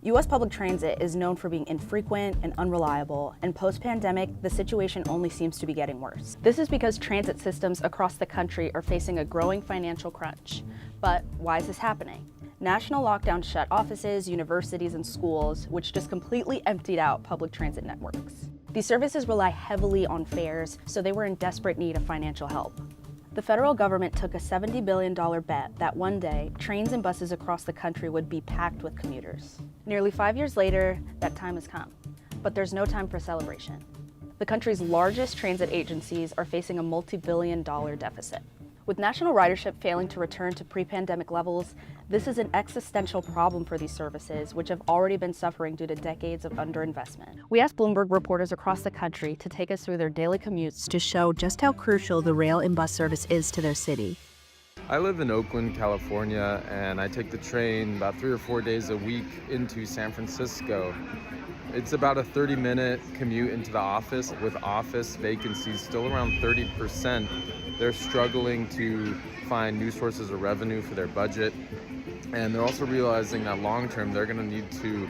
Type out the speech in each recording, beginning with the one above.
U.S. public transit is known for being infrequent and unreliable, and post-pandemic, the situation only seems to be getting worse. This is because transit systems across the country are facing a growing financial crunch. But why is this happening? National lockdowns shut offices, universities, and schools, which just completely emptied out public transit networks. These services rely heavily on fares, so they were in desperate need of financial help. The federal government took a $70 billion bet that one day, trains and buses across the country would be packed with commuters. Nearly 5 years later, that time has come, but there's no time for celebration. The country's largest transit agencies are facing a multi-billion-dollar deficit. With national ridership failing to return to pre-pandemic levels, this is an existential problem for these services, which have already been suffering due to decades of underinvestment. We asked Bloomberg reporters across the country to take us through their daily commutes to show just how crucial the rail and bus service is to their city. I live in Oakland, California, and I take the train about 3 or 4 days a week into San Francisco. It's about a 30-minute commute into the office. With office vacancies still around 30%, they're struggling to find new sources of revenue for their budget. And they're also realizing that long-term, they're gonna need to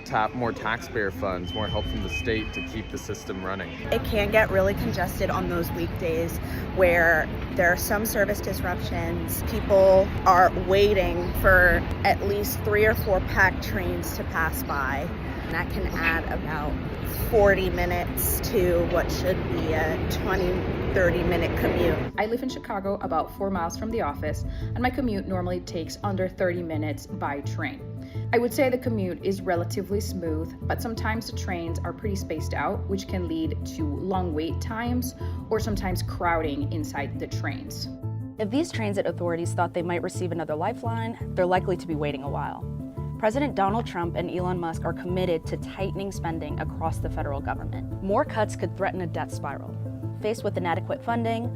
tap more taxpayer funds, more help from the state to keep the system running. It can get really congested on those weekdays where there are some service disruptions. People are waiting for at least 3 or 4 packed trains to pass by. And that can add about 40 minutes to what should be a 20-30-minute commute. I live in Chicago, about 4 miles from the office, and my commute normally takes under 30 minutes by train. I would say the commute is relatively smooth, but sometimes the trains are pretty spaced out, which can lead to long wait times or sometimes crowding inside the trains. If these transit authorities thought they might receive another lifeline, they're likely to be waiting a while. President Donald Trump and Elon Musk are committed to tightening spending across the federal government. More cuts could threaten a death spiral. Faced with inadequate funding,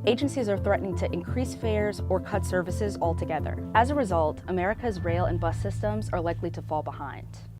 agencies are threatening to increase fares or cut services altogether. As a result, America's rail and bus systems are likely to fall behind.